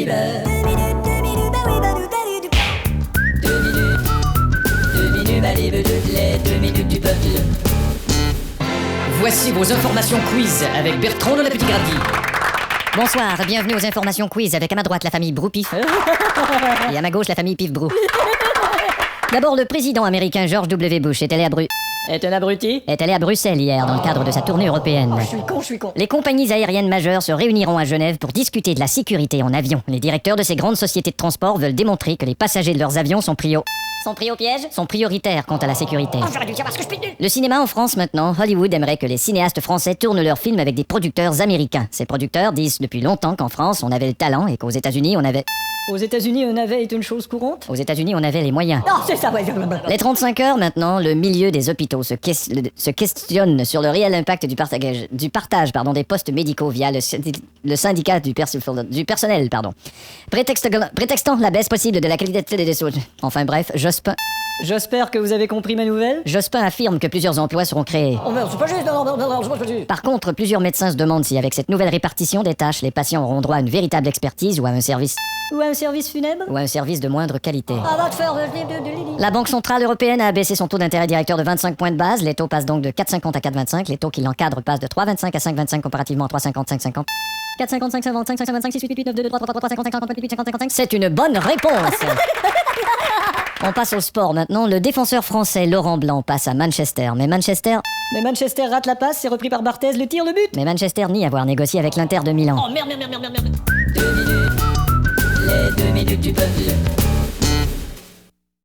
libre. 2 minutes, bah libre, toutes les 2 minutes du peuple. Voici vos informations quiz avec Bertrand de la Petite Gravie. Bonsoir, bienvenue aux informations quiz avec à ma droite la famille Broupif et à ma gauche la famille Pif-Brou. D'abord, le président américain George W. Bush est allé à Bruxelles hier dans le cadre de sa tournée européenne. Je suis con. Les compagnies aériennes majeures se réuniront à Genève pour discuter de la sécurité en avion. Les directeurs de ces grandes sociétés de transport veulent démontrer que les passagers de leurs avions sont pris au piège, sont prioritaires quant à la sécurité. J'aurais dû savoir ce que je puis dire. Le cinéma en France maintenant, Hollywood aimerait que les cinéastes français tournent leurs films avec des producteurs américains. Ces producteurs disent depuis longtemps qu'en France on avait le talent et qu'aux États-Unis on avait... Aux États-Unis, un navet est une chose courante. Aux États-Unis on avait les moyens. Non, c'est ça, ouais. Les 35 heures maintenant, le milieu des hôpitaux se questionne sur le réel impact du partage des postes médicaux via le syndicat du personnel. Prétextant la baisse possible de la qualité des soins. Enfin bref, Jospin J'espère que vous avez compris ma nouvelle. affirme que plusieurs emplois seront créés. Oh merde, c'est pas juste, non, c'est pas juste. Par contre, plusieurs médecins se demandent si avec cette nouvelle répartition des tâches, les patients auront droit à une véritable expertise ou à un service Ou un service funèbre. ou à un service de moindre qualité. Ah, va te faire de La Banque Centrale Européenne a abaissé son taux d'intérêt directeur de 25 points de base. Les taux passent donc de 4,50 à 4,25. Les taux qui l'encadrent passent de 3,25 à 5,25 comparativement à 3,50, 5,50. 4,55, 5,25, 5,25, 6, 8, 8, 9, 2, 2, 3, 3, 3, 5, 5, 50, 58, 8, 55. C'est une bonne réponse. On passe au sport maintenant. Le défenseur français Laurent Blanc passe à Manchester. Mais Manchester rate la passe, c'est repris par Barthez, le tir, le but. nie avoir négocié avec l'Inter de Milan. Oh merde. 2 minutes, les 2 minutes du peuple.